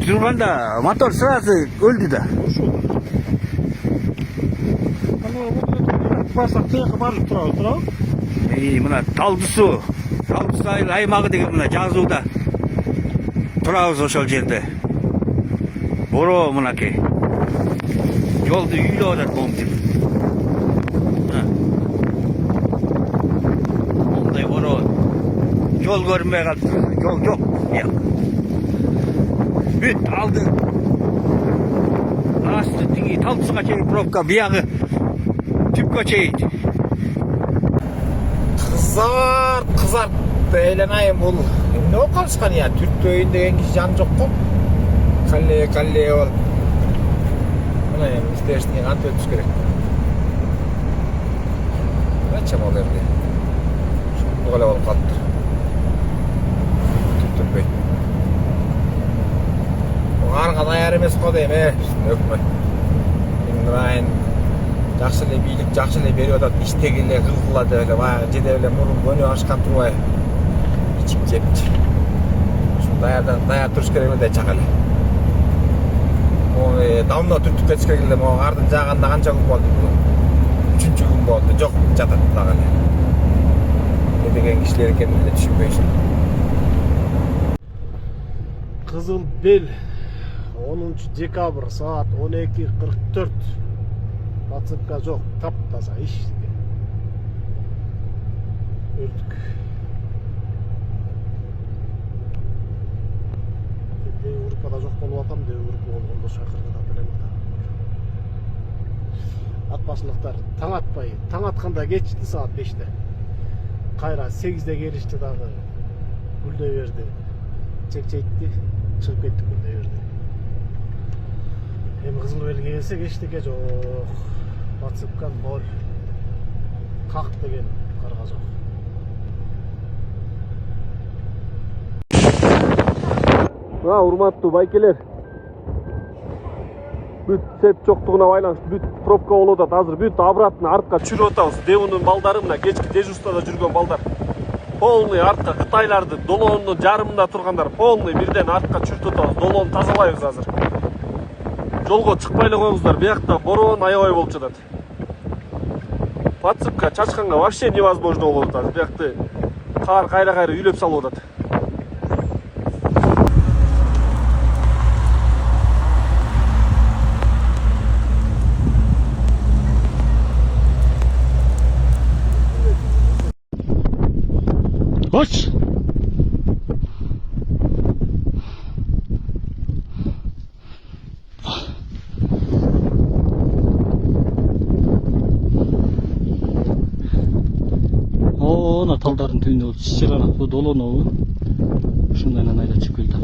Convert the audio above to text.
Turganda motor sırası öldü de. Барсақ тияққа барып тұрау. Мына Талдысу аймағы деген мына жазууда тұрабыз ошол жерде. Боро мынакей. Жолду үйлеп атат момтип. Мондай боро. Жол көрүнбөй калды. Жол жок. Бүт алды. Асты тиги Талдысуга чейин пробка, биягы түпкө чейин. Қызар эйленайым бул эмне болуп калышкан я? Түртөйүн деген киши жан жок го. Калле бол. Мына эми истешни кантип өтүш керек. Кача молерди. Ушунду эле болуп калыптыр. Түтүнбөй. Арга даяр эмес го дейм, өкмөт. Имрайын жакшы эле бийлик, жакшы эле берип атат, иштеги эле кылгыла деп эле баягы жеде эле мурун көнү ашкан турбай ичип жепчи. Ушул даяр туруш керек эле чак эле. Давно түртүп кетиш керек эле, могу кардын жааганда канча күн болду? 3-чү күн болду. Жок, жатат дагы эле. Не деген кишилер экенин эле түшүнбөйсүң. Кызыл Бел 10 декабрь saat 12:44. Пацыпка жок, таптаза иш. Өлдүк. Урпада жок болуп атам, деп урпа болгондо шакырган билем да. Ат башылыктар таң атпай, таң атканда кетишти saat 5-те. Кайра 8-де келишти дагы. Гүлдөй берди. Чекчейтти, чыгып кеттик гүлдөй берди. Эми Кызыл Белге келсек эчтеке жок. Пацыпкан бол. Как деген карга жок. Урматтуу байкелер. Бүт сет жоктугуна байланыштуу бүт пробка болуп атат. Азыр бүт обратно артка чүрүп атабыз. Девунун балдары мына кечки дежурствада жүргөн балдар. Полный артка Кытайларды долоонун жарымында тургандар полный бирден артка чүрүп атабыз. Долоону тазалайбыз азыр. Жолго чыкпай эле коюңуздар. Биякта бороон аябай болуп жатат. Пацыпка чачканга вообще невозможно болуп атат. Биякты кар кайра үйлөп салып атат. Koş. Ана талдардын түбүндө чыгана, бу долону ушундайынан айда чыгып келди.